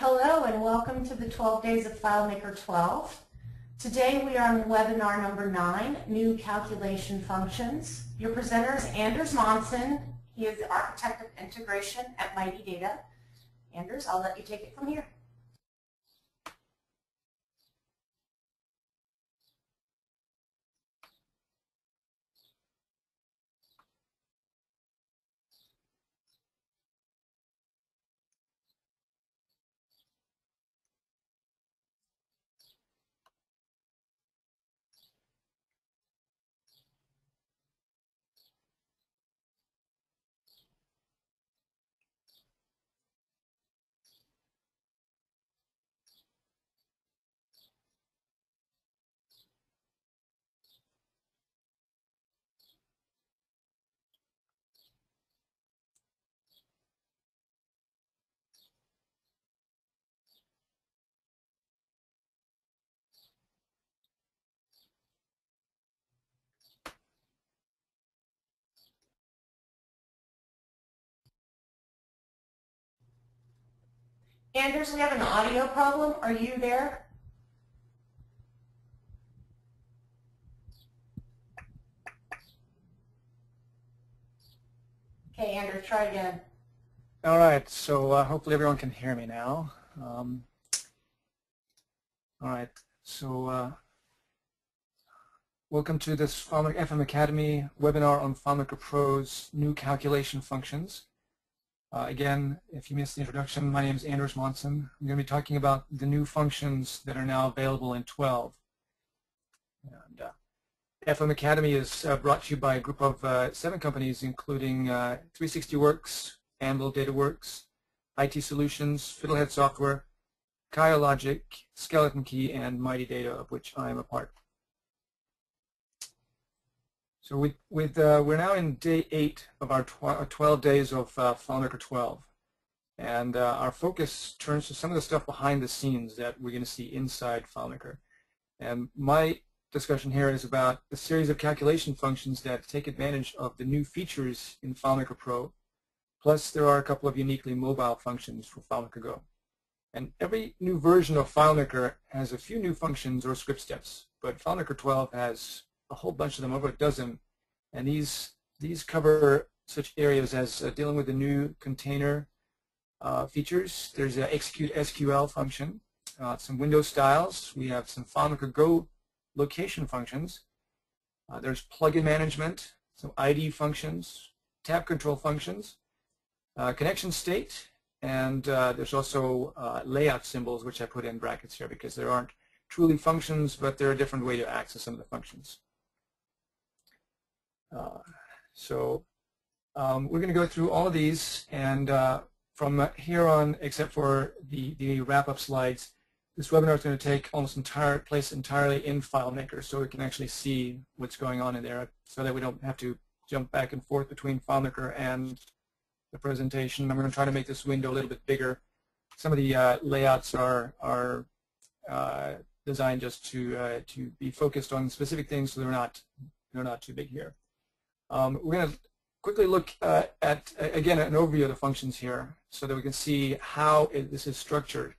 Hello and welcome to the 12 Days of FileMaker 12. Today we are on webinar number 9, New Calculation Functions. Your presenter is Anders Monsen. He is the Architect of Integration at MightyData. Anders, I'll let you take it from here. Anders, we have an audio problem. Are you there? Okay, Anders, try again. All right, so hopefully everyone can hear me now. All right, so welcome to this FileMaker FM Academy webinar on FileMaker Pro's new calculation functions. Again, if you missed the introduction, my name is Anders Monsen. I'm going to be talking about the new functions that are now available in 12. And, FM Academy is brought to you by a group of 7 companies, including 360works, Anvil DataWorks, IT Solutions, Fiddlehead Software, Logic, Skeleton Key, and MightyData, of which I am a part. So we're now in day 8 of our 12 days of FileMaker 12, and our focus turns to some of the stuff behind the scenes that we're going to see inside FileMaker. And my discussion here is about a series of calculation functions that take advantage of the new features in FileMaker Pro. Plus, there are a couple of uniquely mobile functions for FileMaker Go. And every new version of FileMaker has a few new functions or script steps, but FileMaker 12 has a whole bunch of them, over a dozen, and these cover such areas as dealing with the new container features. There's an ExecuteSQL function, some window styles. We have some FileMaker Go location functions. There's plugin management, some ID functions, tab control functions, connection state, and there's also layout symbols, which I put in brackets here because there aren't truly functions, but they're a different way to access some of the functions. So we're going to go through all of these, and from here on, except for the wrap-up slides, this webinar is going to take almost place entirely in FileMaker, so we can actually see what's going on in there, so that we don't have to jump back and forth between FileMaker and the presentation. I'm going to try to make this window a little bit bigger. Some of the layouts are designed just to be focused on specific things, so they're not too big here. We're going to quickly look at, again, an overview of the functions here so that we can see how this is structured.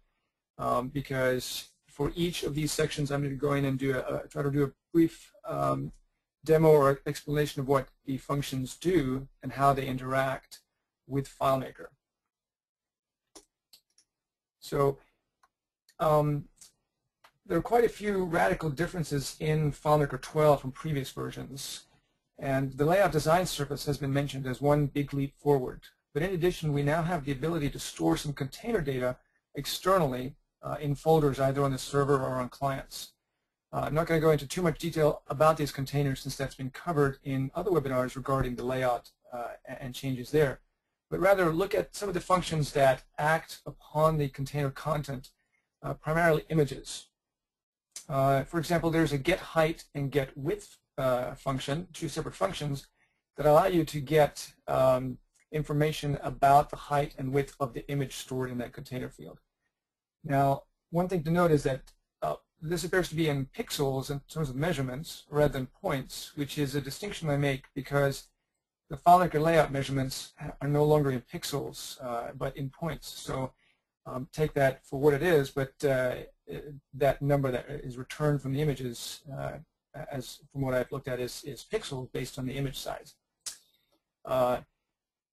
Because for each of these sections, I'm going to go in and try to do a brief demo or explanation of what the functions do and how they interact with FileMaker. So there are quite a few radical differences in FileMaker 12 from previous versions. And the layout design surface has been mentioned as one big leap forward. But in addition, we now have the ability to store some container data externally in folders, either on the server or on clients. I'm not going to go into too much detail about these containers since that's been covered in other webinars regarding the layout and changes there. But rather look at some of the functions that act upon the container content, primarily images. For example, there's a getHeight and getWidth function, 2 separate functions that allow you to get information about the height and width of the image stored in that container field. Now, one thing to note is that this appears to be in pixels in terms of measurements rather than points, which is a distinction I make because the FileMaker layout measurements are no longer in pixels but in points. So take that for what it is, but that number that is returned from the images, as from what I've looked at, is pixels based on the image size.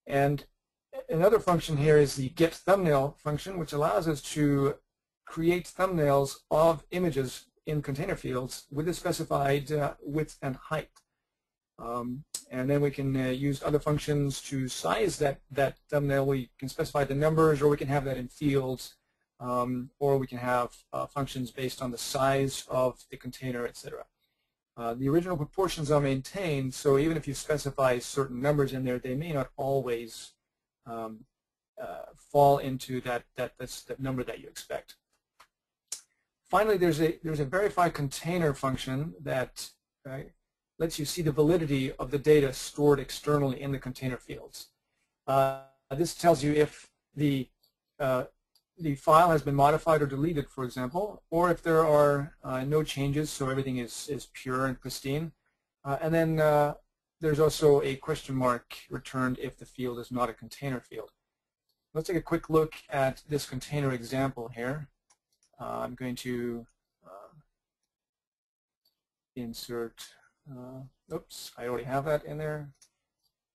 And another function here is the getThumbnail function, which allows us to create thumbnails of images in container fields with the specified width and height. And then we can use other functions to size that thumbnail. We can specify the numbers, or we can have that in fields, or we can have functions based on the size of the container, etc. The original proportions are maintained, so even if you specify certain numbers in there, they may not always fall into that number that you expect. Finally, there's a verify container function that lets you see the validity of the data stored externally in the container fields. This tells you if the file has been modified or deleted, for example, or if there are no changes, so everything is pure and pristine. And then there's also a question mark returned if the field is not a container field. Let's take a quick look at this container example here. I'm going to insert, oops, I already have that in there.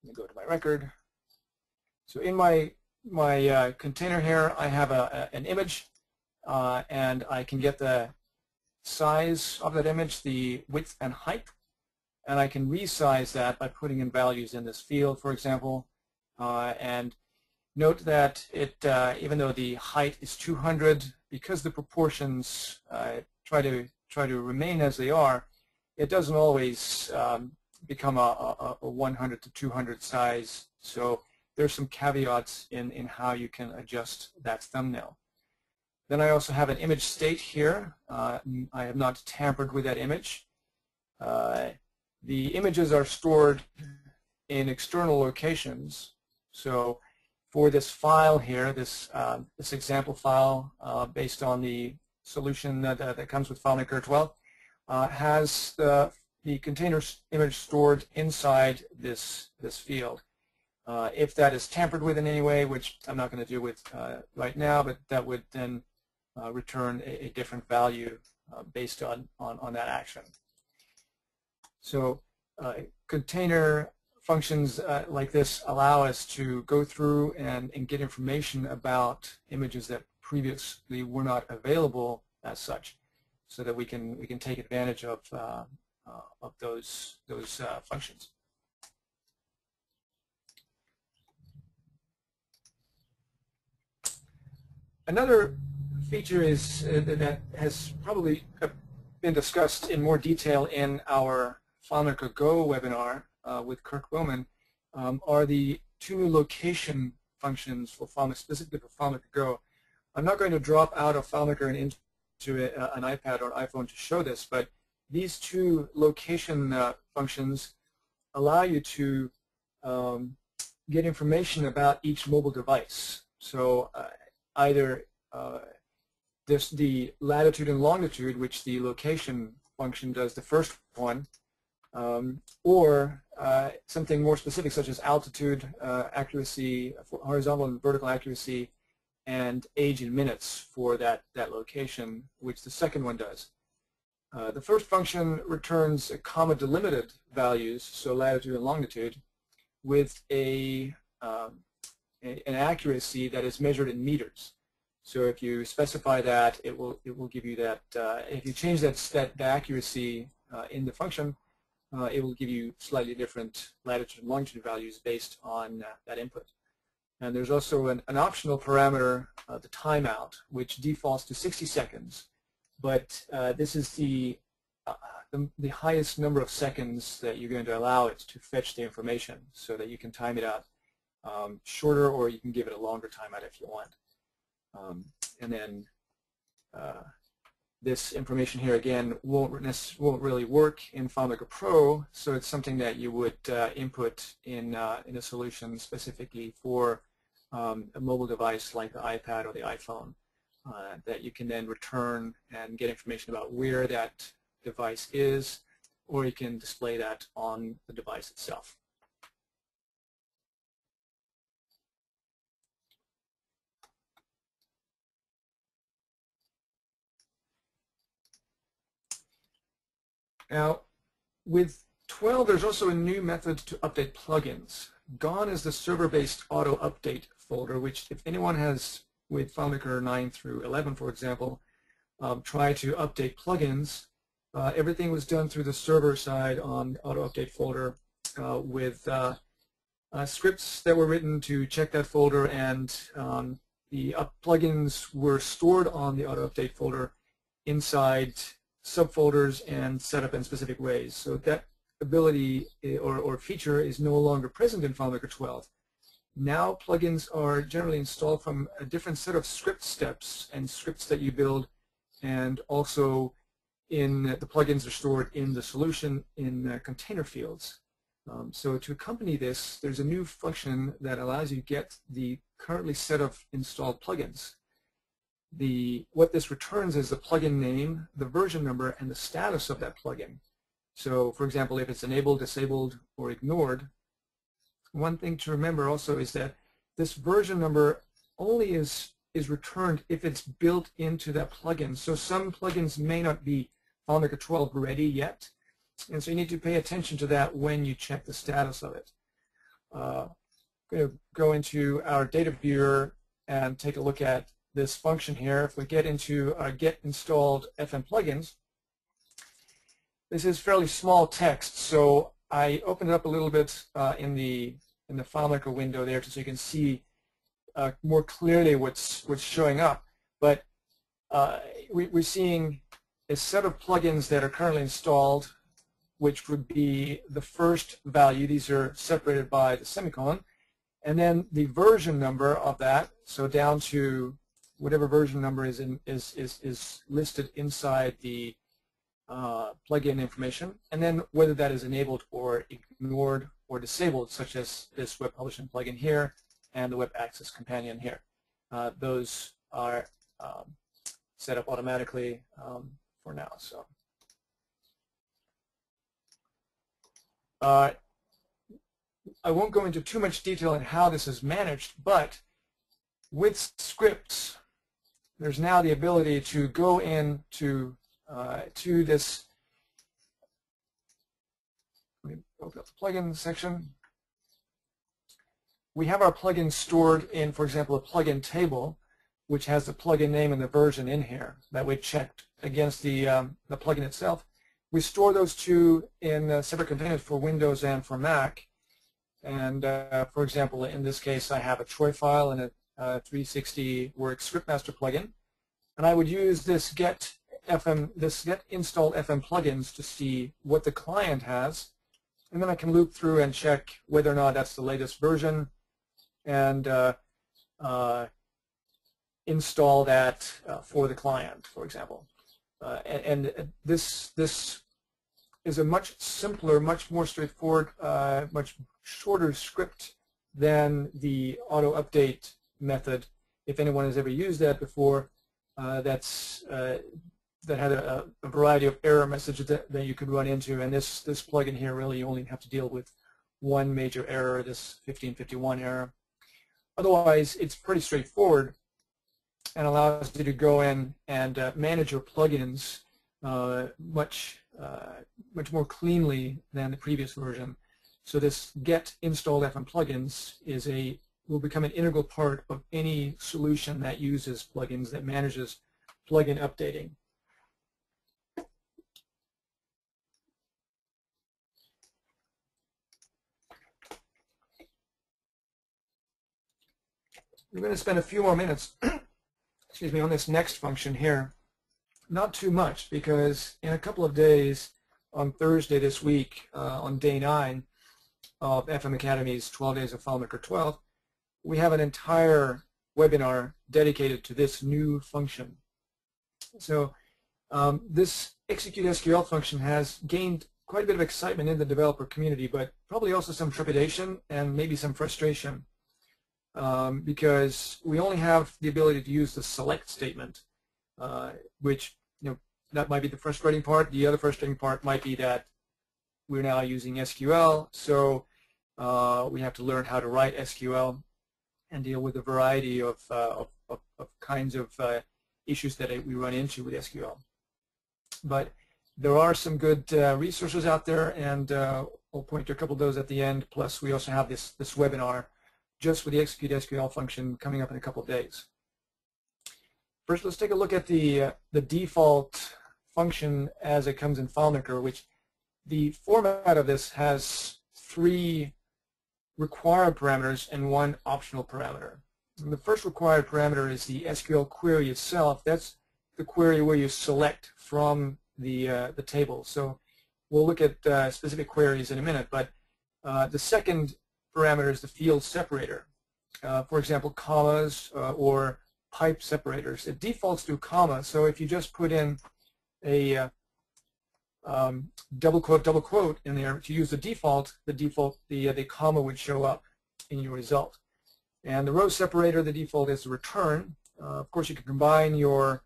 Let me go to my record. So in my container here, I have an image, and I can get the size of that image, the width and height, and I can resize that by putting in values in this field, for example. And note that it, even though the height is 200, because the proportions try to remain as they are, it doesn't always become a 100 to 200 size. So there's some caveats in how you can adjust that thumbnail. Then I also have an image state here. I have not tampered with that image. The images are stored in external locations. So for this file here, this example file based on the solution that comes with FileMaker 12, has the container image stored inside this field. If that is tampered with in any way, which I'm not going to deal with right now, but that would then return a different value based on that action. So container functions like this allow us to go through and get information about images that previously were not available as such, so that we can take advantage of those functions. Another feature is that has probably been discussed in more detail in our FileMaker Go webinar with Kirk Bowman, are the two new location functions for FileMaker, specifically for FileMaker Go. I'm not going to drop out of FileMaker and into an iPad or an iPhone to show this, but these two location functions allow you to get information about each mobile device. So either the latitude and longitude, which the location function does the first one, or something more specific such as altitude, accuracy, horizontal and vertical accuracy, and age in minutes for that location, which the second one does. The first function returns comma delimited values, so latitude and longitude, with an accuracy that is measured in meters. So if you specify that, it will give you that. If you change the accuracy in the function, it will give you slightly different latitude and longitude values based on that input. And there's also an optional parameter, the timeout, which defaults to 60 seconds. But this is the highest number of seconds that you're going to allow it to fetch the information, so that you can time it out shorter, or you can give it a longer timeout if you want. And then this information here again won't really work in FileMaker Pro, so it's something that you would input in a solution specifically for a mobile device like the iPad or the iPhone, that you can then return and get information about where that device is, or you can display that on the device itself. Now, with 12, there's also a new method to update plugins. Gone is the server-based auto update folder, which if anyone has with FileMaker 9 through 11, for example, try to update plugins, everything was done through the server side on the auto update folder with scripts that were written to check that folder, and the plugins were stored on the auto update folder inside subfolders and set up in specific ways. So that ability or feature is no longer present in FileMaker 12. Now plugins are generally installed from a different set of script steps and scripts that you build, and also the plugins are stored in the solution in container fields. So to accompany this, there's a new function that allows you to get the currently set of installed plugins. What this returns is the plugin name, the version number, and the status of that plugin. So for example, if it's enabled, disabled, or ignored, one thing to remember also is that this version number only is returned if it's built into that plugin. So some plugins may not be FileMaker 12 ready yet, and so you need to pay attention to that when you check the status of it. I'm going to go into our data viewer and take a look at this function here. If we get into our get installed FM plugins, this is fairly small text, so I opened it up a little bit in the FileMaker window there, so you can see more clearly what's showing up. But we're seeing a set of plugins that are currently installed, which would be the first value. These are separated by the semicolon, and then the version number of that. So down to whatever version number is listed inside the plugin information, and then whether that is enabled or ignored or disabled, such as this web publishing plugin here and the web access companion here. Those are set up automatically for now. So I won't go into too much detail on how this is managed, but with scripts, there's now the ability to go into to this. Let me open up the plugin section. We have our plugins stored in, for example, a plugin table, which has the plugin name and the version in here that we checked against the plugin itself. We store those two in separate containers for Windows and for Mac. And for example, in this case, I have a Troy file and a 360 Works Scriptmaster plugin, and I would use this get installed FM plugins to see what the client has, and then I can loop through and check whether or not that's the latest version, and install that for the client, for example. And this is a much simpler, much more straightforward, much shorter script than the auto update method. If anyone has ever used that before, that had a variety of error messages that you could run into, and this plugin here really you only have to deal with one major error, this 1551 error. Otherwise, it's pretty straightforward and allows you to go in and manage your plugins much more cleanly than the previous version. So this get installed FM plugins will become an integral part of any solution that uses plugins, that manages plugin updating. We're going to spend a few more minutes excuse me, on this next function here. Not too much, because in a couple of days, on Thursday this week, on day 9 of FM Academy's 12 Days of FileMaker 12, we have an entire webinar dedicated to this new function. So this ExecuteSQL function has gained quite a bit of excitement in the developer community, but probably also some trepidation and maybe some frustration, because we only have the ability to use the select statement, which, that might be the frustrating part. The other frustrating part might be that we're now using SQL, so we have to learn how to write SQL and deal with a variety of kinds of issues that we run into with SQL. But There are some good resources out there, and we'll point to a couple of those at the end. Plus, we also have this webinar just with the ExecuteSQL function coming up in a couple of days. First, let's take a look at the default function as it comes in FileMaker, which the format of this has 3 required parameters and 1 optional parameter. And the first required parameter is the SQL query itself. That's the query where you select from the table. So we'll look at specific queries in a minute, but the second parameter is the field separator. For example, commas or pipe separators. It defaults to comma, so if you just put in a double quote in there to use the default, the comma would show up in your result. And the row separator, the default is the return. Of course, you can combine your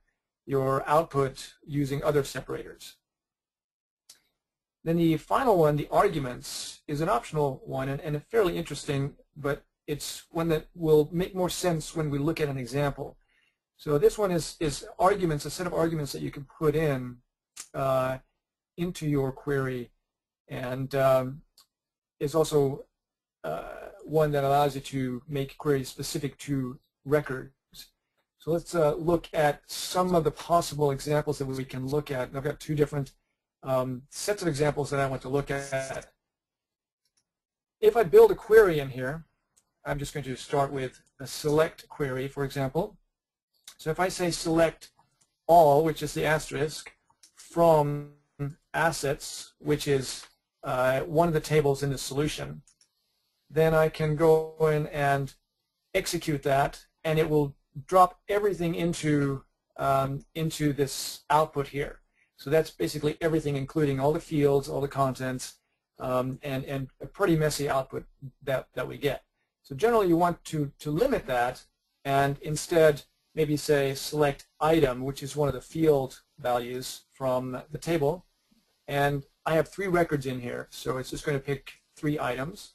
output using other separators. Then the final one, the arguments, is an optional one and fairly interesting, but it's one that will make more sense when we look at an example. So this one is arguments, a set of arguments that you can put in into your query, and is also one that allows you to make queries specific to records. So let's look at some of the possible examples that we can look at. And I've got 2 different sets of examples that I want to look at. If I build a query in here, I'm just going to start with a select query, for example. So if I say select all, which is the asterisk, from assets, which is one of the tables in the solution, then I can go in and execute that, and it will drop everything into this output here. So that's basically everything, including all the fields, all the contents, and a pretty messy output that we get. So generally, you want to limit that, and instead maybe say select item, which is one of the field values from the table. And I have 3 records in here, so it's just going to pick 3 items,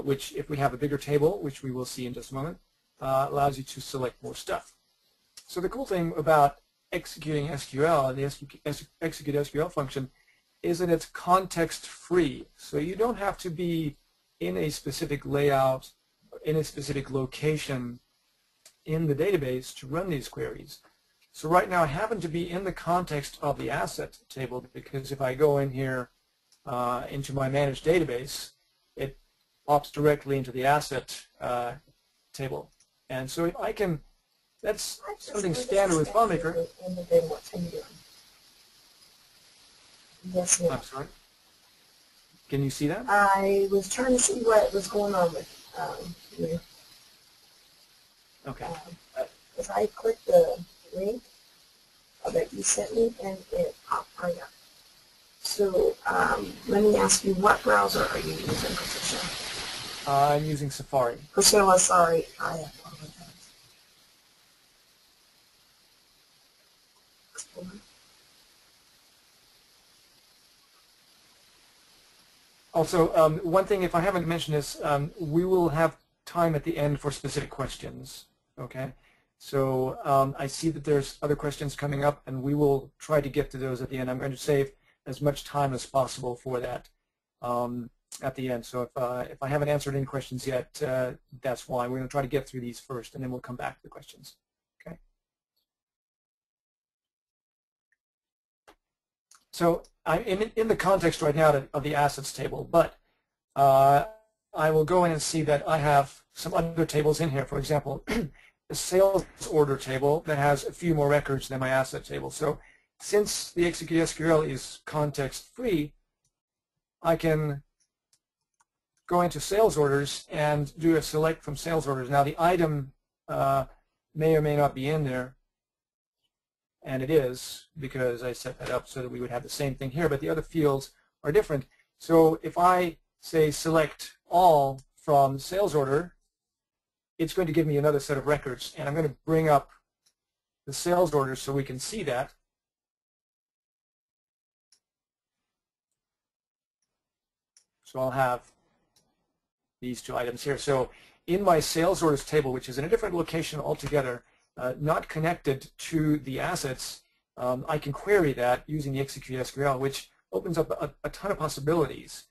which, if we have a bigger table, which we will see in just a moment, allows you to select more stuff. So the cool thing about executing SQL and the ExecuteSQL function is that it's context-free. So you don't have to be in a specific layout, in a specific location in the database to run these queries. So right now I happen to be in the context of the asset table, because if I go in here into my managed database, it pops directly into the asset table. And so if I can, that's something standard with FileMaker. Yes, ma'am. I'm sorry. Can you see that? I was trying to see what was going on with you. Okay. If I click the link that you sent me, and it popped right up. So let me ask you, what browser are you using, Patricia? I'm using Safari. Priscilla, sorry, I apologize. Also, one thing, if I haven't mentioned this, we will have time at the end for specific questions. Okay, so I see that there's other questions coming up, and we will try to get to those at the end. I'm going to save as much time as possible for that at the end. So if I haven't answered any questions yet, that's why. We're going to try to get through these first, and then we'll come back to the questions. Okay. So I'm in the context right now of the assets table, but I will go in and see that I have some other tables in here. For example, a sales order table that has a few more records than my asset table. So since the ExecuteSQL is context-free, I can go into sales orders and do a select from sales orders. Now the item may or may not be in there, and it is, because I set that up so that we would have the same thing here, but the other fields are different. So if I say select all from sales order, it's going to give me another set of records, and I'm going to bring up the sales order so we can see that. So I'll have these 2 items here. So in my sales orders table, which is in a different location altogether, not connected to the assets, I can query that using the ExecuteSQL, which opens up a ton of possibilities.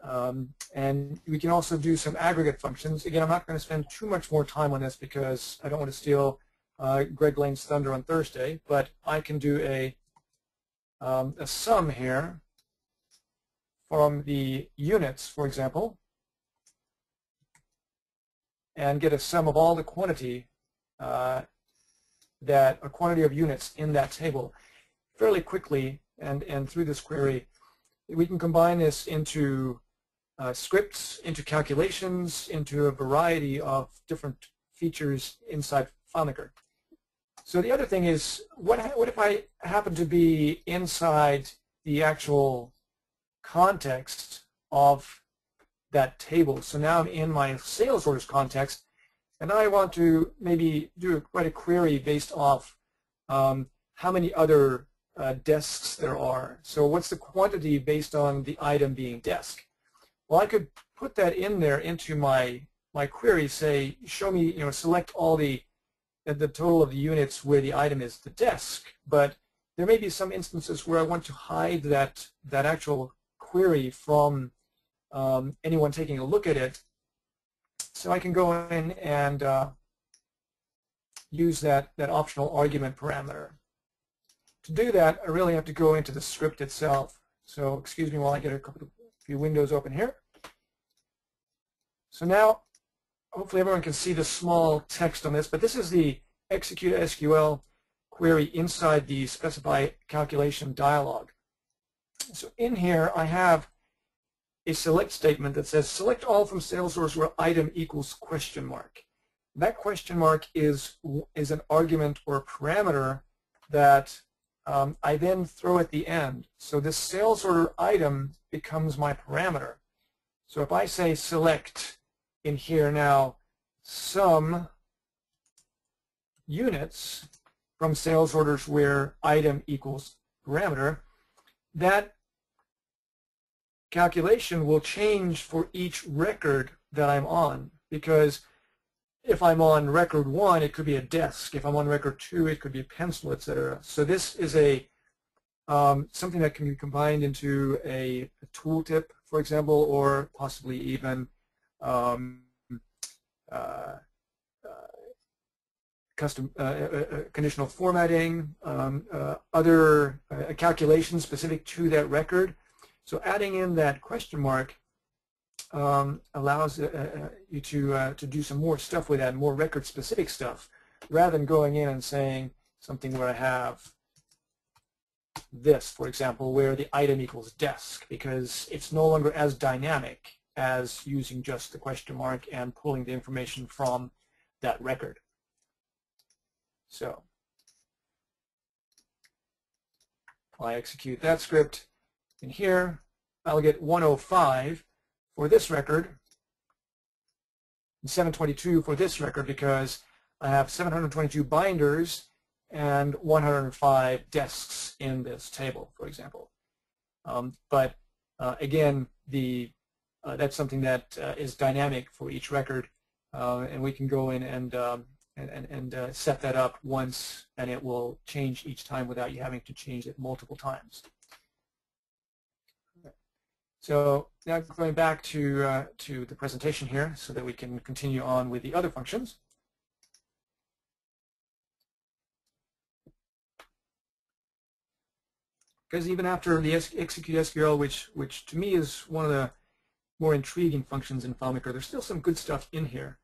And we can also do some aggregate functions. Again, I'm not going to spend too much more time on this because I don't want to steal Greg Lane's thunder on Thursday, but I can do a sum here from the units, for example, and get a sum of all the quantity a quantity of units in that table fairly quickly, and through this query we can combine this into scripts, into calculations, into a variety of different features inside FileMaker. So the other thing is, what if I happen to be inside the actual context of that table? So now I'm in my sales orders context, and I want to maybe write a query based off how many other desks there are. So what's the quantity based on the item being desk? Well, I could put that in there into my query, say, show me, select all the total of the units where the item is the desk. But there may be some instances where I want to hide that actual query from anyone taking a look at it. So I can go in and use that optional argument parameter. To do that, I really have to go into the script itself. So excuse me while I get a few windows open here. So now, hopefully everyone can see the small text on this, but this is the ExecuteSQL query inside the specify calculation dialog. So in here, I have a select statement that says select all from sales orders where item equals question mark. That question mark is an argument or a parameter that I then throw at the end. So this sales order item becomes my parameter. So if I say select in here now some units from sales orders where item equals parameter, that calculation will change for each record that I'm on, because if I'm on record 1, it could be a desk. If I'm on record 2, it could be a pencil, etc. So this is something that can be combined into a tooltip, for example, or possibly even custom conditional formatting, other calculations specific to that record. So adding in that question mark allows you to do some more stuff with that, more record-specific stuff, rather than going in and saying something where I have this, for example, where the item equals desk, because it's no longer as dynamic as using just the question mark and pulling the information from that record. So I execute that script. In here, I'll get 105 for this record and 722 for this record, because I have 722 binders and 105 desks in this table, for example. But again, that's something that is dynamic for each record, and we can go in and set that up once, and it will change each time without you having to change it multiple times. So now going back to the presentation here so that we can continue on with the other functions. Because even after the ExecuteSQL, which to me is one of the more intriguing functions in FileMaker, there's still some good stuff in here.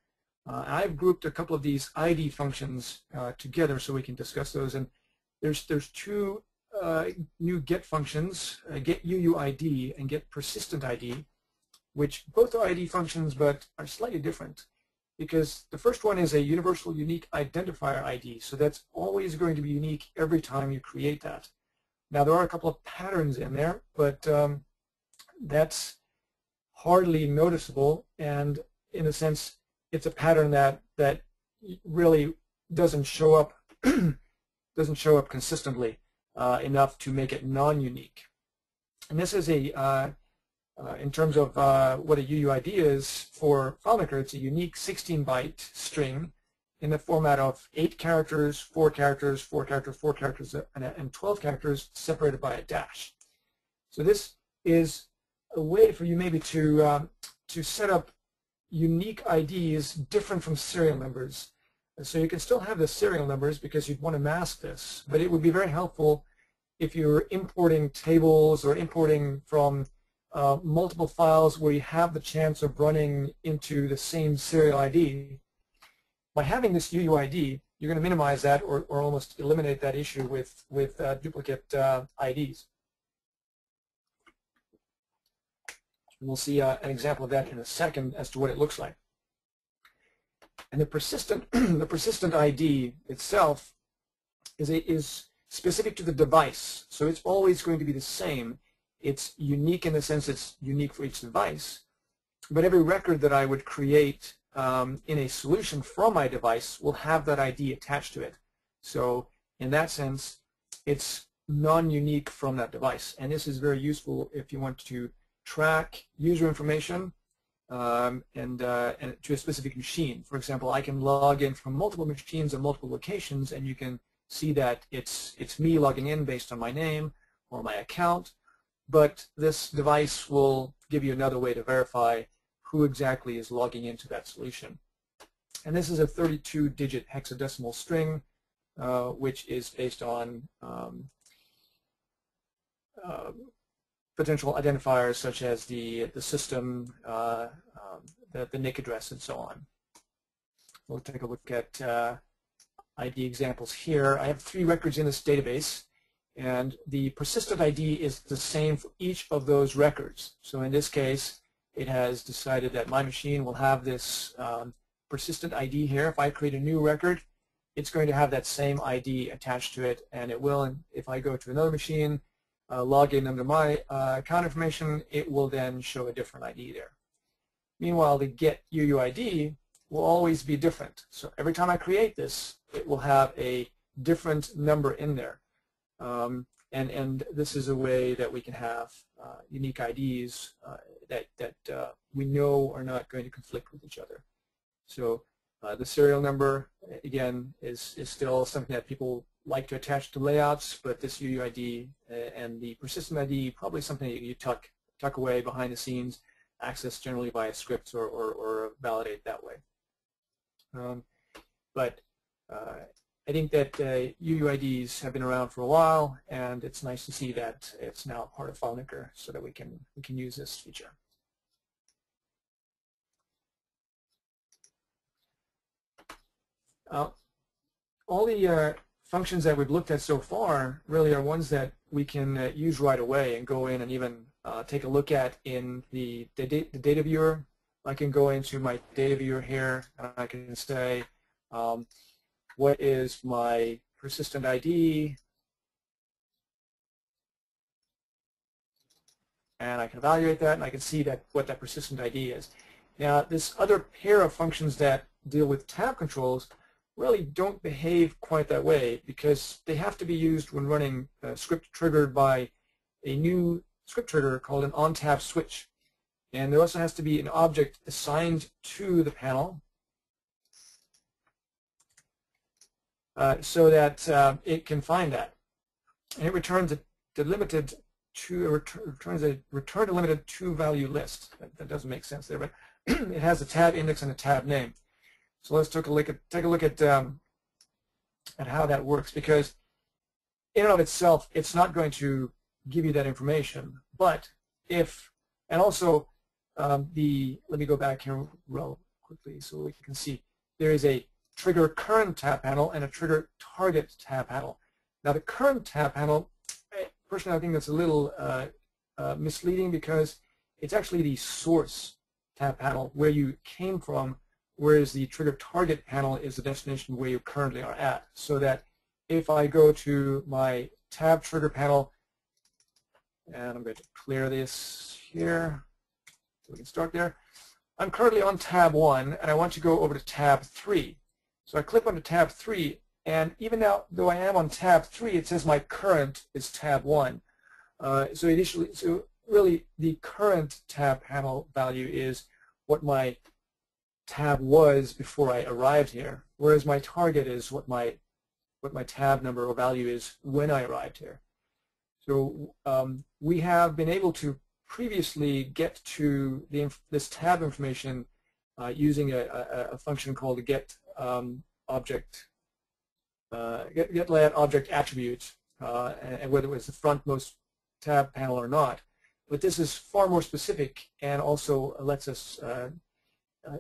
I've grouped a couple of these ID functions together so we can discuss those. And there's two new get functions, get UUID and get persistent ID, which both are ID functions but are slightly different, because the first one is a universal unique identifier ID, so that's always going to be unique every time you create that. Now there are a couple of patterns in there, but that's hardly noticeable, and in a sense it's a pattern that really doesn't show up consistently enough to make it non-unique. And this is in terms of what a UUID is for FileMaker, it's a unique 16-byte string in the format of 8 characters, 4 characters, 4 characters, 4 characters, and 12 characters separated by a dash. So this is a way for you maybe to set up unique IDs different from serial numbers. So you can still have the serial numbers because you'd want to mask this, but it would be very helpful if you're importing tables or importing from multiple files where you have the chance of running into the same serial ID. By having this UUID, you're going to minimize that or almost eliminate that issue with duplicate IDs. We'll see an example of that in a second as to what it looks like. And the persistent ID itself is specific to the device, so it's always going to be the same. It's unique in the sense it's unique for each device, but every record that I would create in a solution from my device will have that ID attached to it. So in that sense, it's non-unique from that device, and this is very useful if you want to track user information and to a specific machine. For example, I can log in from multiple machines and multiple locations, and you can see that it's me logging in based on my name or my account, but this device will give you another way to verify who exactly is logging into that solution. And this is a 32-digit hexadecimal string, which is based on potential identifiers such as the system, the NIC address, and so on. We'll take a look at ID examples here. I have 3 records in this database, and the persistent ID is the same for each of those records. So in this case, it has decided that my machine will have this persistent ID here. If I create a new record, it's going to have that same ID attached to it, and it will, and if I go to another machine, log in under my account information, it will then show a different ID there. Meanwhile, the get UUID will always be different. So every time I create this, it will have a different number in there. And this is a way that we can have unique IDs that we know are not going to conflict with each other. So the serial number, again, is still something that people like to attach to layouts, but this UUID and the persistent ID probably something that you tuck away behind the scenes, access generally via scripts or validate that way. But I think that UUIDs have been around for a while, and it's nice to see that it's now part of FileMaker so that we can use this feature. All the functions that we've looked at so far really are ones that we can use right away and go in and even take a look at in the data viewer. I can go into my data viewer here, and I can say, what is my persistent ID? And I can evaluate that, and I can see that what that persistent ID is. Now, this other pair of functions that deal with tab controls really don't behave quite that way, because they have to be used when running a script triggered by a new script trigger called an on-tab switch. And there also has to be an object assigned to the panel so that it can find that. And it returns a delimited return delimited two-value list. That doesn't make sense there, but it has a tab index and a tab name. So let's take a look at how that works, because in and of itself, it's not going to give you that information. But if, and also let me go back here real quickly so we can see, there is a trigger current tab panel and a trigger target tab panel. Now the current tab panel, personally I think that's a little misleading, because it's actually the source tab panel where you came from, whereas the trigger target panel is the destination where you currently are at. So that if I go to my tab trigger panel, and I'm going to clear this here, so we can start there. I'm currently on tab 1, and I want to go over to tab 3. So I click onto tab 3, and even now, though I am on tab 3, it says my current is tab 1. So really, the current tab panel value is what my tab was before I arrived here, whereas my target is what my tab number or value is when I arrived here. So we have been able to previously get to this tab information using a function called a get layout object attribute, and whether it was the frontmost tab panel or not. But this is far more specific and also lets us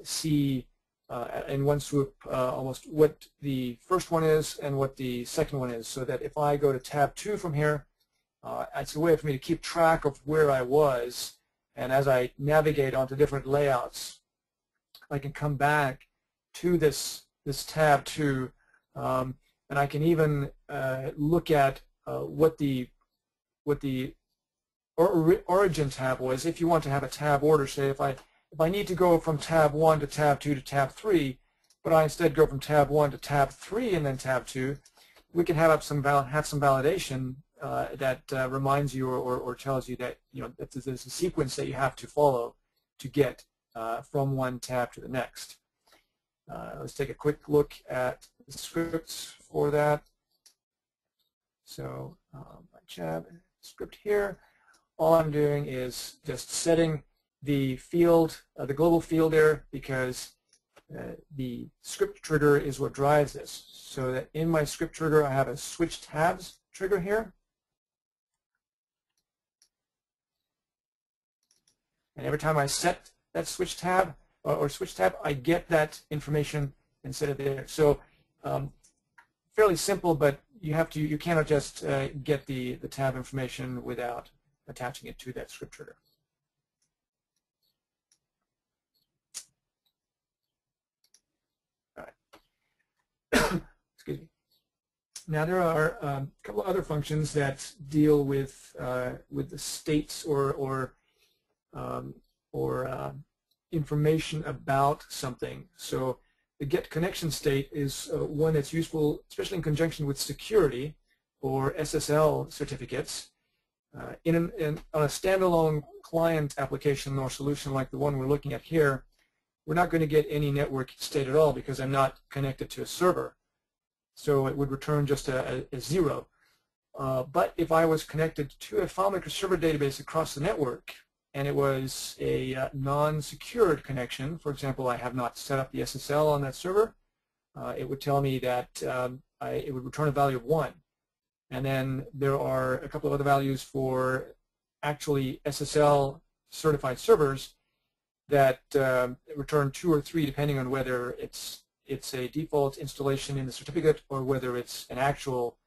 see in one swoop almost what the first one is and what the second one is, so that if I go to tab 2 from here, it's a way for me to keep track of where I was, and as I navigate onto different layouts, I can come back to this tab 2, and I can even look at what the origin tab was. If you want to have a tab order, say if I need to go from tab 1 to tab 2 to tab 3, but I instead go from tab 1 to tab 3 and then tab 2, we can have some validation that reminds you or tells you that that there's a sequence that you have to follow to get from one tab to the next. Let's take a quick look at the scripts for that. So my tab script here, all I'm doing is just setting the field, the global field there, because the script trigger is what drives this. So that in my script trigger, I have a switch tabs trigger here. And every time I set that switch tab or switch tab, I get that information instead of there. So fairly simple, but you cannot just get the tab information without attaching it to that script trigger. All right. Excuse me. Now there are a couple of other functions that deal with the states or information about something. So the get connection state is one that's useful, especially in conjunction with security or SSL certificates. On a standalone client application or solution like the one we're looking at here, we're not going to get any network state at all because I'm not connected to a server. So it would return just a 0. But if I was connected to a FileMaker server database across the network, and it was a non-secured connection, for example, I have not set up the SSL on that server, it would tell me that it would return a value of 1. And then there are a couple of other values for actually SSL certified servers that return 2 or 3 depending on whether it's a default installation in the certificate or whether it's an actual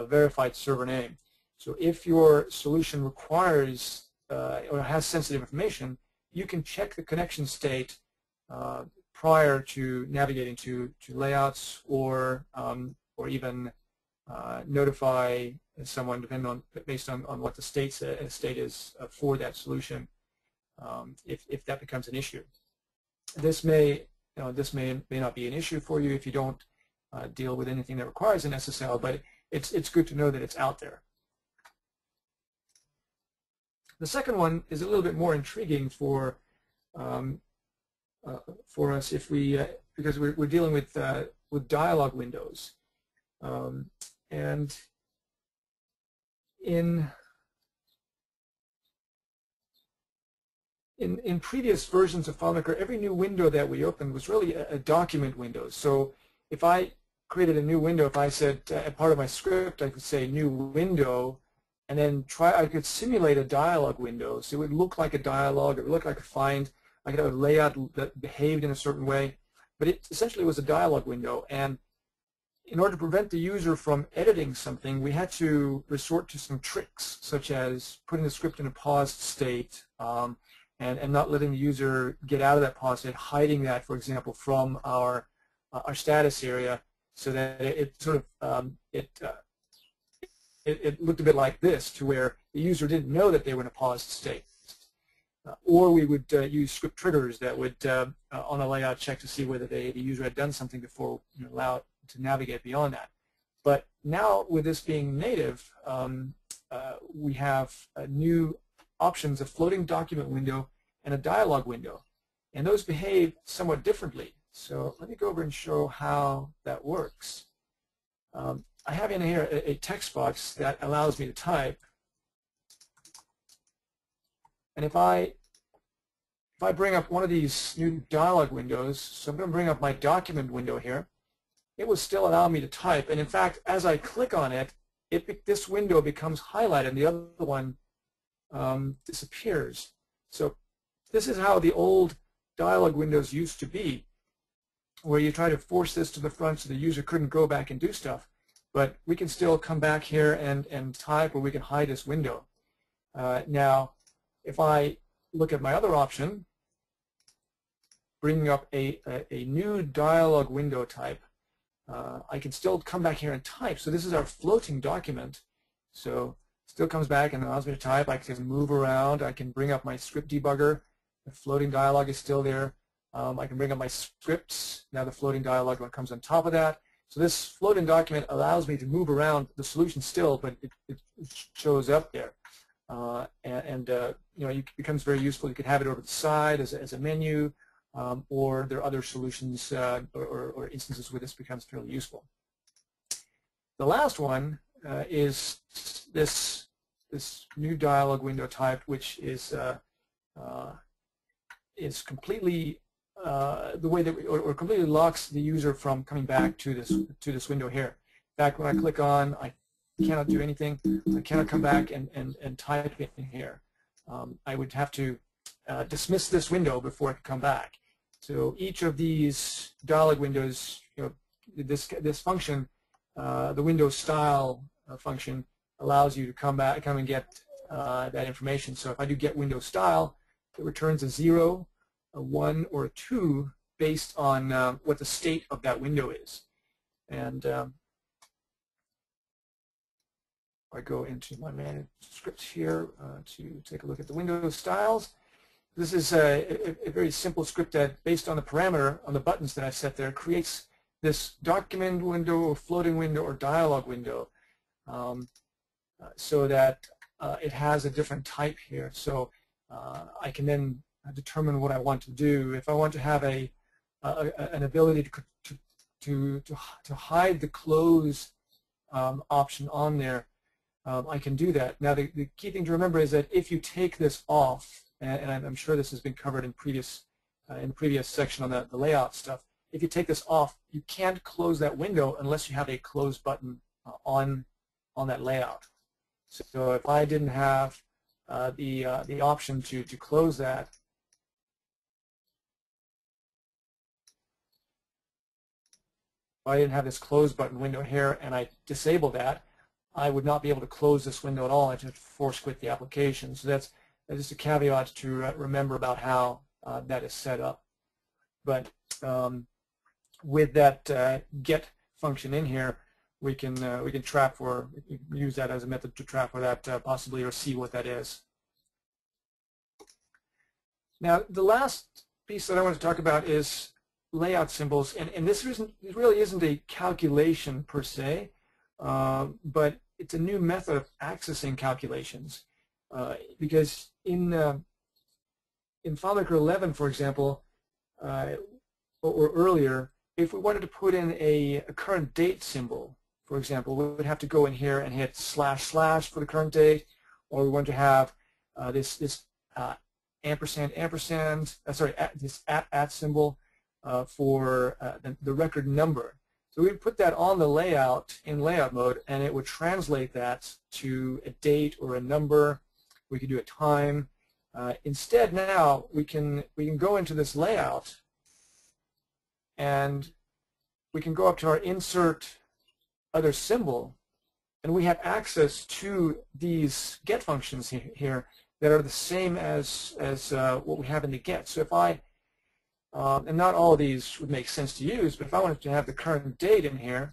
verified server name. So if your solution requires or has sensitive information, you can check the connection state prior to navigating to layouts or even notify someone based on what the state is for that solution if that becomes an issue. This may not be an issue for you if you don't deal with anything that requires an SSL, but it's good to know that it's out there. The second one is a little bit more intriguing for us if because we're dealing with dialog windows, and in previous versions of FileMaker, every new window that we opened was really a document window. So if I created a new window, if I said as part of my script, I could say new window, and then I could simulate a dialog window. So it would look like a dialog, it would look like a find, I could have a layout that behaved in a certain way, but it essentially was a dialog window. And in order to prevent the user from editing something, we had to resort to some tricks, such as putting the script in a paused state and not letting the user get out of that paused state, hiding that, for example, from our status area, so that it sort of it looked a bit like this, to where the user didn't know that they were in a paused state. Or we would use script triggers that would, on a layout, check to see whether the user had done something before allow it to navigate beyond that. But now, with this being native, we have new options, a floating document window and a dialog window. And those behave somewhat differently. So let me go over and show how that works. I have in here a text box that allows me to type. And if I bring up one of these new dialog windows, so I'm going to bring up my document window here, it will still allow me to type. And in fact, as I click on it, this window becomes highlighted and the other one disappears. So this is how the old dialog windows used to be, where you try to force this to the front so the user couldn't go back and do stuff. But we can still come back here and type, or we can hide this window. Now, if I look at my other option, bringing up a new dialog window type, I can still come back here and type. So this is our floating document. So still comes back and allows me to type. I can move around. I can bring up my script debugger. The floating dialog is still there. I can bring up my scripts. Now the floating dialog one comes on top of that. So this floating document allows me to move around the solution still, but it shows up there. You know, it becomes very useful. You can have it over the side as a menu, or there are other solutions or instances where this becomes fairly useful. The last one is this new dialog window type, which is completely the way that or completely locks the user from coming back to this window here. In fact, when I click on, I cannot do anything. I cannot come back and type in here. I would have to dismiss this window before I could come back. So each of these dialog windows, you know, this function, the window style function, allows you to come and get that information. So if I do get window style, it returns a 0, a 1, or a 2 based on what the state of that window is. And I go into my managed script here to take a look at the window styles. This is a very simple script that, based on the parameter on the buttons that I set there, creates this document window or floating window or dialog window so that it has a different type here. So I can then determine what I want to do. If I want to have an ability to hide the close option on there, I can do that. Now the key thing to remember is that if you take this off, and I'm sure this has been covered in the previous section on the layout stuff, if you take this off, you can't close that window unless you have a close button on that layout. So if I didn't have the option to close that, if I didn't have this close button window here and I disable that, I would not be able to close this window at all. I'd have to force quit the application. So that's just a caveat to remember about how that is set up. But with that get function in here, we can trap for, use that as a method to trap for that possibly, or see what that is. Now the last piece that I want to talk about is layout symbols, and this really isn't a calculation per se, but it's a new method of accessing calculations, because in FileMaker 11, for example, or earlier, if we wanted to put in a current date symbol, for example, we would have to go in here and hit / for the current date, or we want to have this ampersand this at symbol for the record number. So we would put that on the layout in layout mode, and it would translate that to a date or a number. We could do a time. Instead, now we can go into this layout, and we can go up to our insert other symbol, and we have access to these get functions here that are the same as what we have in the get. So if I and not all of these would make sense to use, but if I wanted to have the current date in here,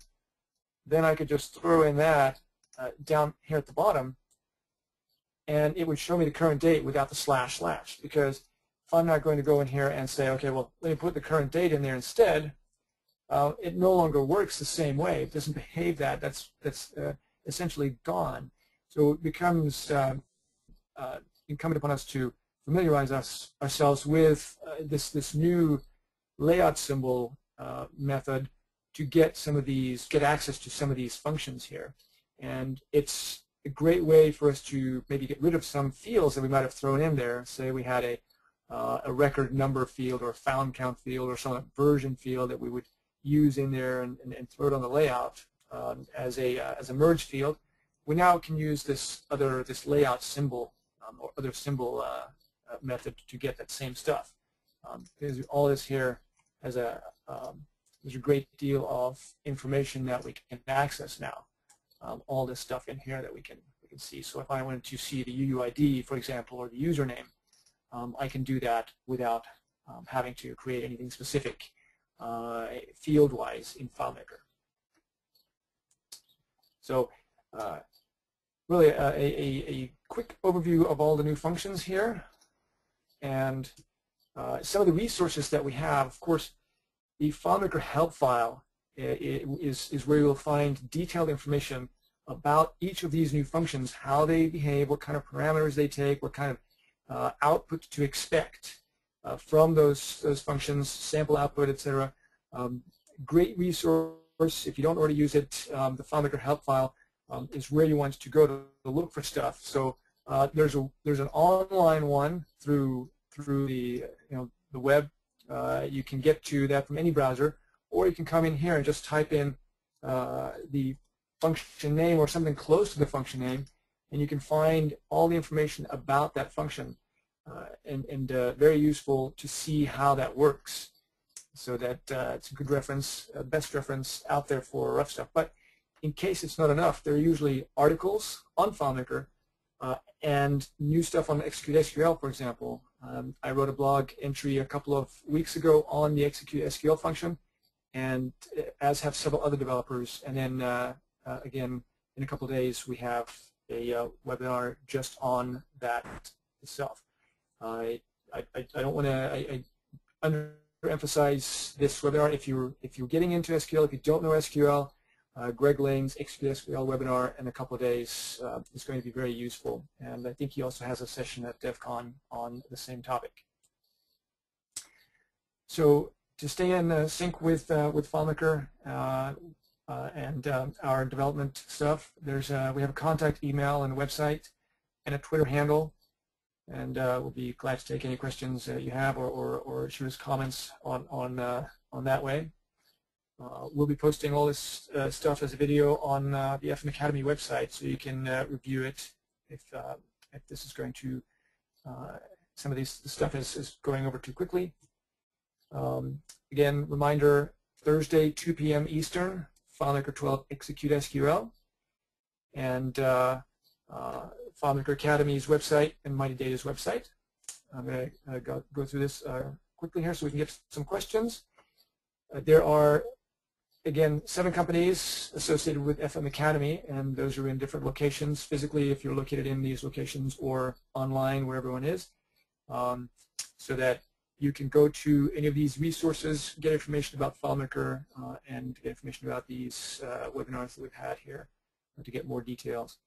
then I could just throw in that down here at the bottom, and it would show me the current date without the // because if I'm not going to go in here and say, okay, well, let me put the current date in there instead, it no longer works the same way. It doesn't behave that. That's essentially gone. So it becomes incumbent upon us to familiarize ourselves with this new layout symbol method to get access to some of these functions here. And it's a great way for us to maybe get rid of some fields that we might have thrown in there. Say we had a record number field or a found count field or some version field that we would use in there and throw it on the layout as a merge field. We now can use this layout symbol or other symbol method to get that same stuff. Because all this here has there's a great deal of information that we can access now. All this stuff in here that we can see. So if I wanted to see the Uuid, for example, or the username, I can do that without having to create anything specific field-wise in FileMaker. So really a quick overview of all the new functions here, and some of the resources that we have. Of course, the FileMaker help file is where you'll find detailed information about each of these new functions, how they behave, what kind of parameters they take, what kind of output to expect from those functions, sample output, etc. Great resource. If you don't already use it, the FileMaker help file is where you want to go to look for stuff. So there's an online one through the the web. You can get to that from any browser, or you can come in here and just type in the function name or something close to the function name, and you can find all the information about that function, and very useful to see how that works. So that it's a good reference, best reference out there for rough stuff. But in case it's not enough, there are usually articles on FileMaker and new stuff on ExecuteSQL, for example. I wrote a blog entry a couple of weeks ago on the ExecuteSQL function, and as have several other developers. And then again, in a couple of days, we have a webinar just on that itself. I don't want to underemphasize this webinar. If you're getting into SQL, if you don't know SQL, Greg Lane's ExecuteSQL webinar in a couple of days is going to be very useful, and I think he also has a session at DEF CON on the same topic. So to stay in sync with FileMaker and our development stuff, we have a contact email and a website and a Twitter handle, and we'll be glad to take any questions you have or shoot us comments on that way. We'll be posting all this stuff as a video on the FM Academy website, so you can review it if this is going to, some of this stuff is going over too quickly. Again, reminder, Thursday, 2 p.m. Eastern, FileMaker 12 ExecuteSQL, and FileMaker Academy's website and MightyData's website. I'm going to go through this quickly here so we can get some questions. There are, again, 7 companies associated with FM Academy, and those are in different locations physically if you're located in these locations, or online where everyone is, so that you can go to any of these resources, get information about FileMaker, and get information about these webinars that we've had here to get more details.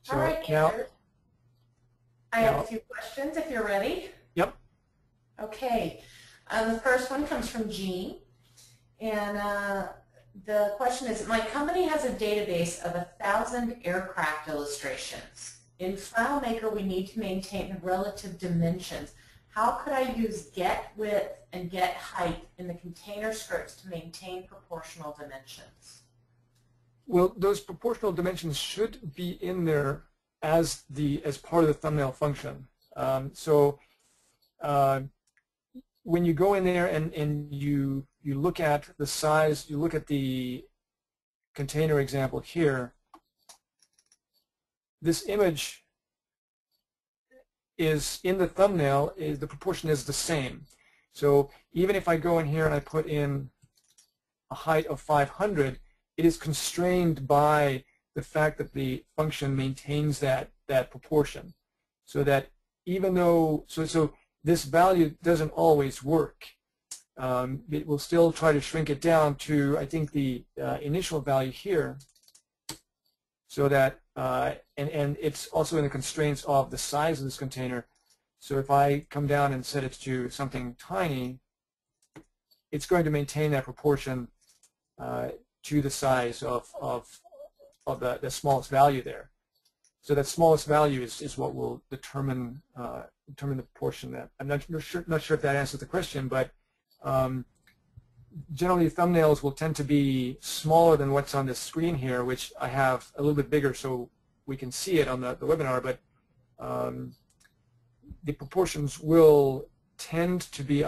So all right, now, I have a few questions if you're ready. Yep. Okay. The first one comes from Jean, and the question is, my company has a database of 1,000 aircraft illustrations. In FileMaker, we need to maintain the relative dimensions. How could I use get width and get height in the container scripts to maintain proportional dimensions? Well, those proportional dimensions should be in there as part of the thumbnail function. When you go in there and you look at the size, you look at the container example here, this image is in the thumbnail, the proportion is the same. So even if I go in here and I put in a height of 500, it is constrained by the fact that the function maintains that proportion. So that even though, so this value doesn't always work. It will still try to shrink it down to, I think, the initial value here. so that, and it's also in the constraints of the size of this container. So if I come down and set it to something tiny, it's going to maintain that proportion to the size of the smallest value there. So that smallest value is what will determine the portion that. I'm not sure if that answers the question, but generally thumbnails will tend to be smaller than what's on this screen here, which I have a little bit bigger so we can see it on the webinar, but the proportions will tend to be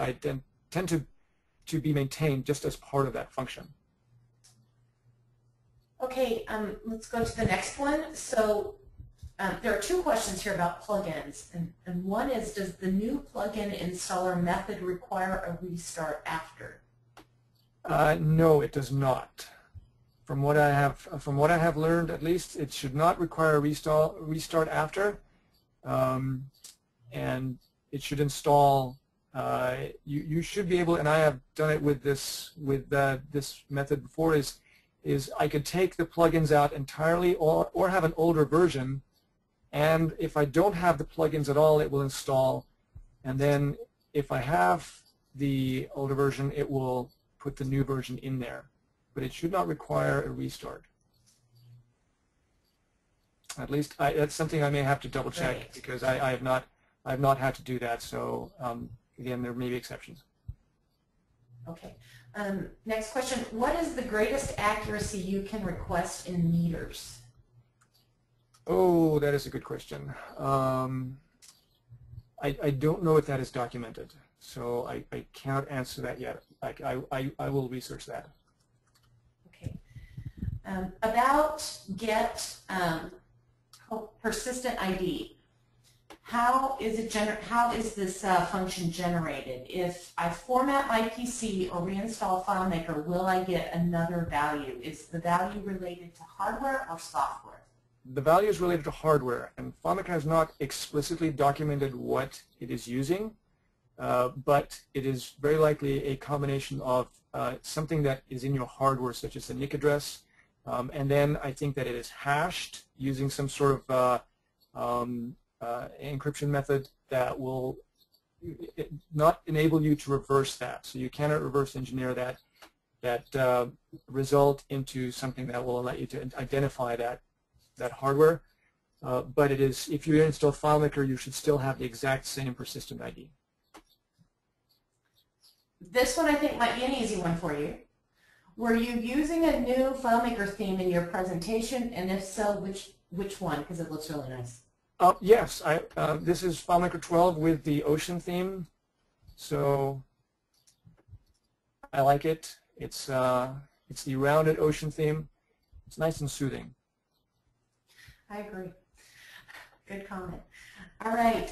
maintained just as part of that function. Okay, let's go to the next one. So there are two questions here about plugins, and one is, does the new plugin installer method require a restart after? No, it does not. From what I have learned, at least, it should not require a restart after, and it should install. You should be able, and I have done it with this method before. Is I could take the plugins out entirely, or have an older version, and if I don't have the plugins at all, it will install, and then if I have the older version, it will put the new version in there, but it should not require a restart. At least that's something I may have to double check, Right. because I have not had to do that. So again, there may be exceptions. Okay. Next question: what is the greatest accuracy you can request in meters? Oh, that is a good question. I don't know if that is documented, so I can't answer that yet. I will research that. Okay. About get persistent ID. How is this function generated? If I format my PC or reinstall FileMaker, will I get another value? Is the value related to hardware or software? The value is related to hardware, and FileMaker has not explicitly documented what it is using, but it is very likely a combination of something that is in your hardware, such as the NIC address, and then I think that it is hashed using some sort of encryption method that will not enable you to reverse that. So you cannot reverse engineer that result into something that will allow you to identify that hardware. But it is, if you install FileMaker, you should still have the exact same persistent ID. This one I think might be an easy one for you. Were you using a new FileMaker theme in your presentation, and if so, which one? Because it looks really nice. Yes, this is FileMaker 12 with the ocean theme, so I like it. It's the rounded ocean theme. It's nice and soothing. I agree. Good comment. All right,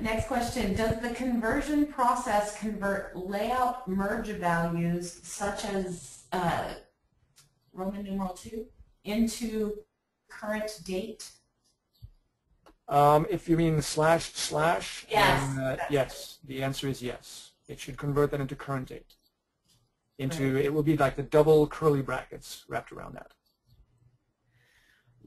next question. Does the conversion process convert layout merge values such as Roman numeral 2 into current date? If you mean the // Yes. then yes, the answer is yes. It should convert that into current date. It will be like the double curly brackets wrapped around that.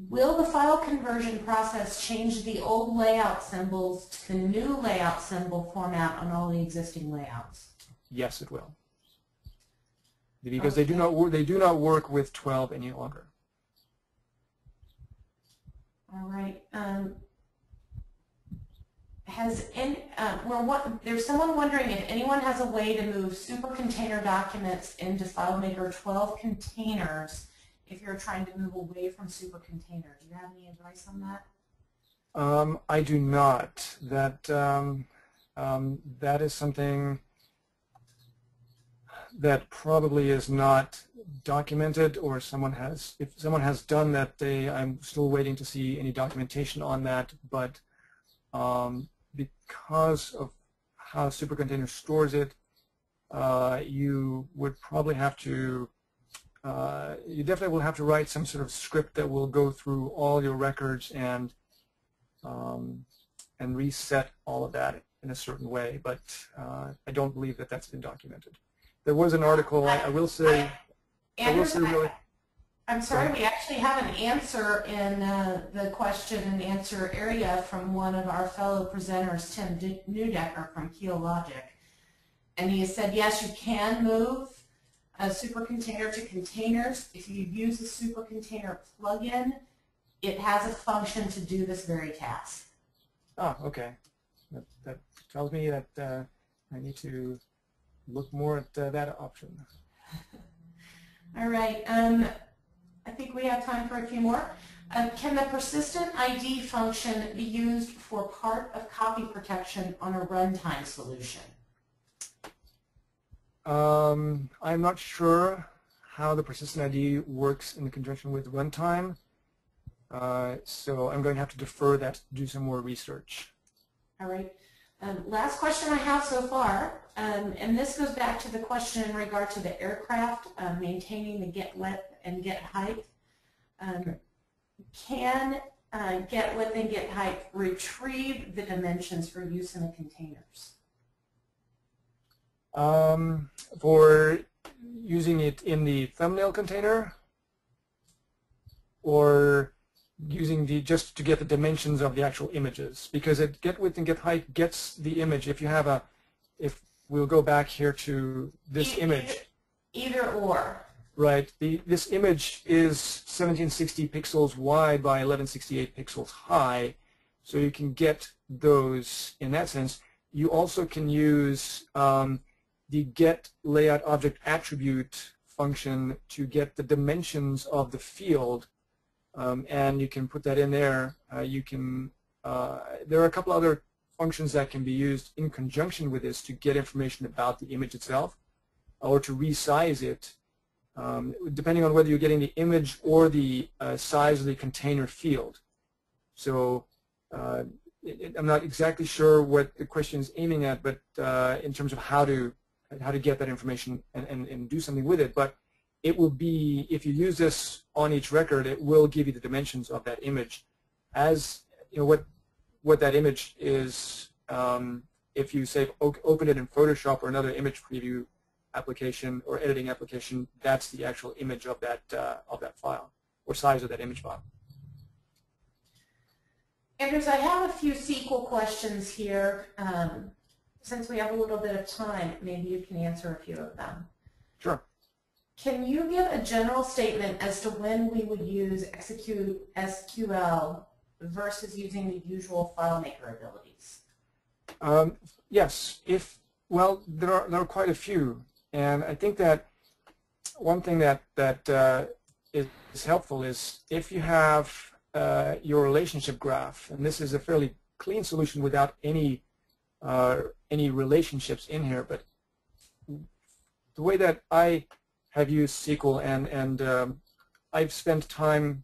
Will the file conversion process change the old layout symbols to the new layout symbol format on all the existing layouts? Yes, it will. Because they do not work with 12 any longer. All right. There's someone wondering if anyone has a way to move super container documents into FileMaker 12 containers if you're trying to move away from super container. Do you have any advice on that? I do not. That is something that probably is not documented, or if someone has done that, I'm still waiting to see any documentation on that. But because of how supercontainer stores it, you would probably have to, you definitely will have to write some sort of script that will go through all your records and reset all of that in a certain way. But I don't believe that that's been documented. There was an article. I will say really. I'm sorry, we actually have an answer in the question and answer area from one of our fellow presenters, Tim Newdecker from Keel Logic. And he has said, yes, you can move a super container to containers. If you use a super container plugin, it has a function to do this very task. Oh, okay. That tells me that I need to look more at that option. All right. I think we have time for a few more. Can the persistent ID function be used for part of copy protection on a runtime solution? I'm not sure how the persistent ID works in conjunction with runtime, so I'm going to have to defer that to do some more research. All right. Last question I have so far, and this goes back to the question in regard to the aircraft maintaining the get width and get height. Okay. Can get width and get height retrieve the dimensions for use in the containers? For using it in the thumbnail container, or using just to get the dimensions of the actual images, because it get width and get height gets the image. If you have if we'll go back here to this image. Either or. Right. This image is 1760 pixels wide by 1168 pixels high, so you can get those in that sense. You also can use the get layout object attribute function to get the dimensions of the field, and you can put that in there. There are a couple other functions that can be used in conjunction with this to get information about the image itself, or to resize it, depending on whether you're getting the image or the size of the container field. So I'm not exactly sure what the question is aiming at, but in terms of how to get that information and do something with it. But it will be, if you use this on each record, it will give you the dimensions of that image. As you know, what that image is, if you say open it in Photoshop or another image preview application or editing application, that's the actual image of that file, or size of that image file. Anders, I have a few SQL questions here. Since we have a little bit of time, maybe you can answer a few of them. Sure. Can you give a general statement as to when we would use ExecuteSQL versus using the usual FileMaker abilities? Yes. Well, there are quite a few, and I think that one thing that is helpful is if you have your relationship graph, and this is a fairly clean solution without any relationships in here, but the way that I have used SQL, and I've spent time,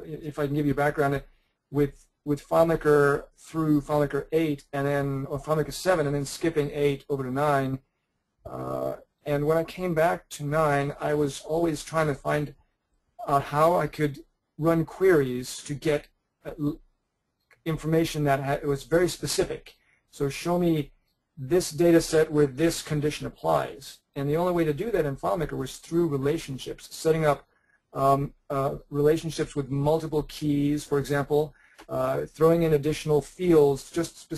if I can give you background, with FileMaker through FileMaker 8 and then, or FileMaker 7 and then skipping 8 over to 9. And when I came back to 9, I was always trying to find out how I could run queries to get information that was very specific. So show me this data set where this condition applies. And the only way to do that in FileMaker was through relationships, setting up relationships with multiple keys, for example, throwing in additional fields just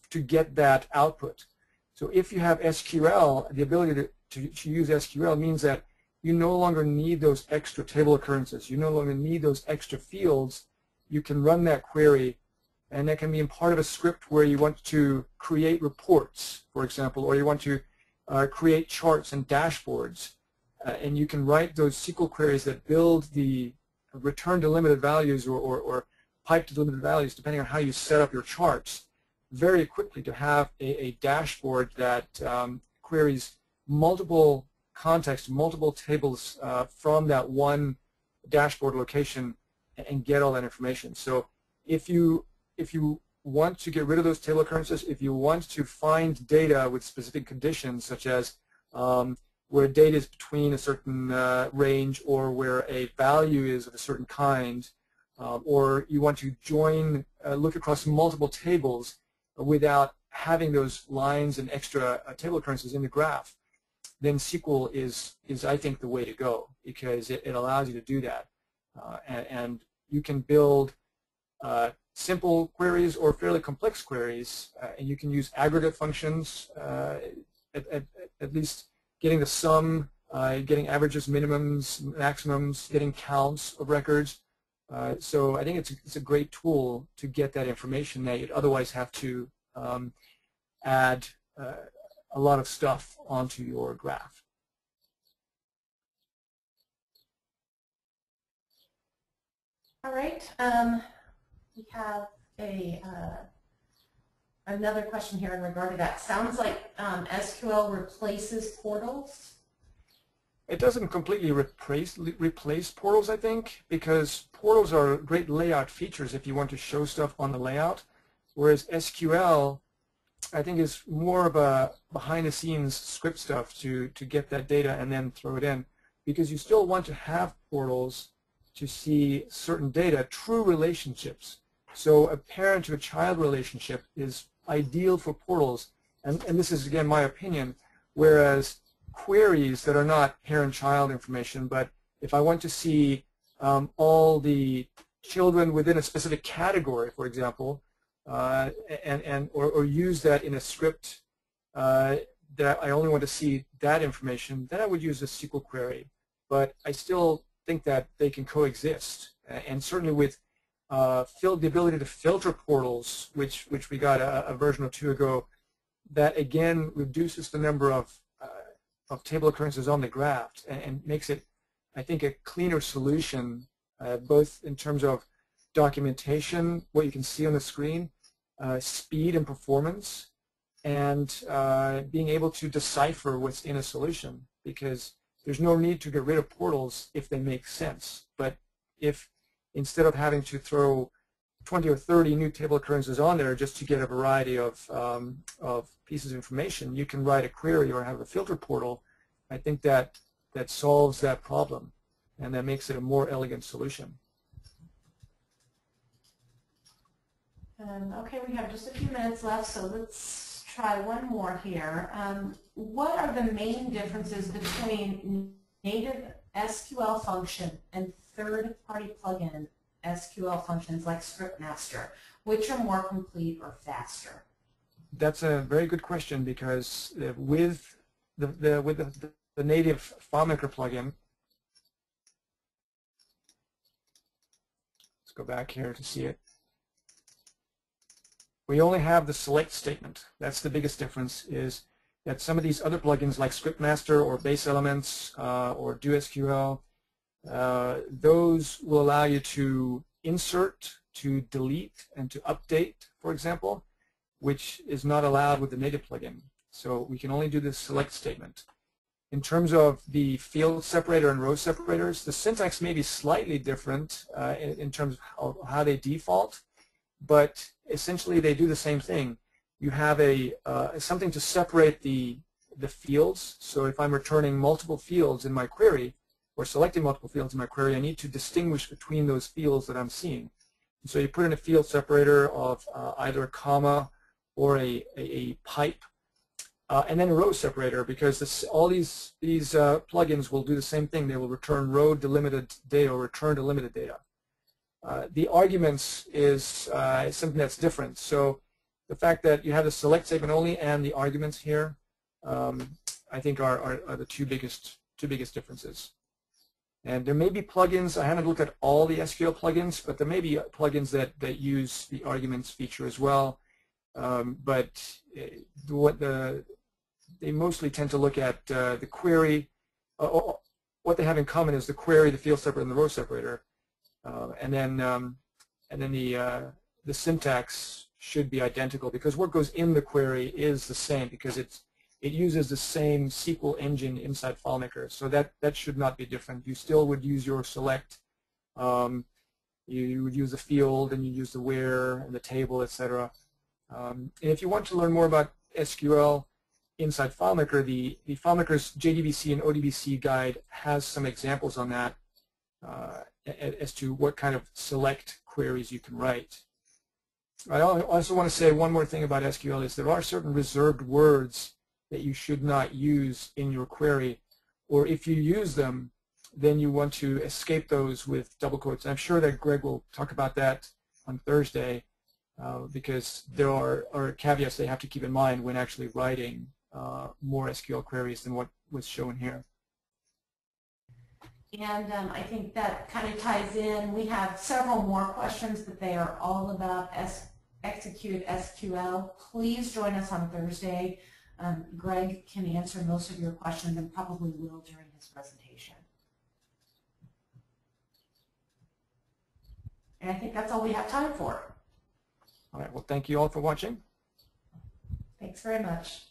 to get that output. So if you have SQL, the ability to use SQL means that you no longer need those extra table occurrences. You no longer need those extra fields. You can run that query, and that can be in part of a script where you want to create reports, for example, or you want to create charts and dashboards. And you can write those SQL queries that build the return delimited values or pipe to delimited values, depending on how you set up your charts, very quickly to have a dashboard that queries multiple contexts, multiple tables from that one dashboard location and get all that information. So if you want to get rid of those table occurrences, if you want to find data with specific conditions, such as where data is between a certain range, or where a value is of a certain kind, or you want to join, look across multiple tables without having those lines and extra table occurrences in the graph, then SQL is I think the way to go, because it allows you to do that, and you can build simple queries or fairly complex queries, and you can use aggregate functions, at least getting the sum, getting averages, minimums, maximums, getting counts of records. So I think it's a great tool to get that information that you'd otherwise have to add a lot of stuff onto your graph. All right. We have another question here in regard to that. Sounds like SQL replaces portals. It doesn't completely replace portals, I think, because portals are great layout features if you want to show stuff on the layout, whereas SQL, I think, is more of a behind-the-scenes script stuff to get that data and then throw it in, because you still want to have portals to see certain data, true relationships. So a parent to a child relationship is ideal for portals, and this is, again, my opinion, whereas queries that are not parent-child information, but if I want to see all the children within a specific category, for example, or use that in a script that I only want to see that information, then I would use a SQL query. But I still think that they can coexist, and certainly with the ability to filter portals, which we got a version or two ago, that again reduces the number of table occurrences on the graph and makes it, I think, a cleaner solution, both in terms of documentation, what you can see on the screen, speed and performance, and being able to decipher what's in a solution, because there's no need to get rid of portals if they make sense. But if instead of having to throw 20 or 30 new table occurrences on there just to get a variety of pieces of information, you can write a query or have a filter portal. I think that solves that problem, and that makes it a more elegant solution. Okay, we have just a few minutes left, so let's try one more here. What are the main differences between native SQL function and third-party plugin SQL functions like ScriptMaster? Which are more complete or faster? That's a very good question, because with the native FileMaker plugin, let's go back here to see it. We only have the select statement. That's the biggest difference, is that some of these other plugins like ScriptMaster or Base Elements or DoSQL, those will allow you to insert, to delete, and to update, for example, which is not allowed with the native plugin. So we can only do this select statement. In terms of the field separator and row separators, the syntax may be slightly different in terms of how they default, but essentially they do the same thing. You have something to separate the fields. So if I'm returning multiple fields in my query, or selecting multiple fields in my query, I need to distinguish between those fields that I'm seeing. So you put in a field separator of either a comma or a pipe, and then a row separator, because all these plugins will do the same thing. They will return row delimited data or return delimited data. The arguments is something that's different. So the fact that you have the select statement only and the arguments here, I think are the two biggest differences. And there may be plugins, I haven't looked at all the SQL plugins, but there may be plugins that use the arguments feature as well. But they mostly tend to look at the query. What they have in common is the query, the field separator, and the row separator. And then the syntax should be identical, because what goes in the query is the same, because it uses the same SQL engine inside FileMaker. So that should not be different. You still would use your select. You would use the field, and you use the where and the table, etc. And if you want to learn more about SQL inside FileMaker, the FileMaker's JDBC and ODBC guide has some examples on that as to what kind of select queries you can write. I also want to say one more thing about SQL is there are certain reserved words that you should not use in your query, or if you use them, then you want to escape those with double quotes. I'm sure that Greg will talk about that on Thursday, because there are caveats they have to keep in mind when actually writing more SQL queries than what was shown here. And I think that kind of ties in. We have several more questions, but they are all about ExecuteSQL. Please join us on Thursday. Greg can answer most of your questions and probably will during his presentation. And I think that's all we have time for. All right, well, thank you all for watching. Thanks very much.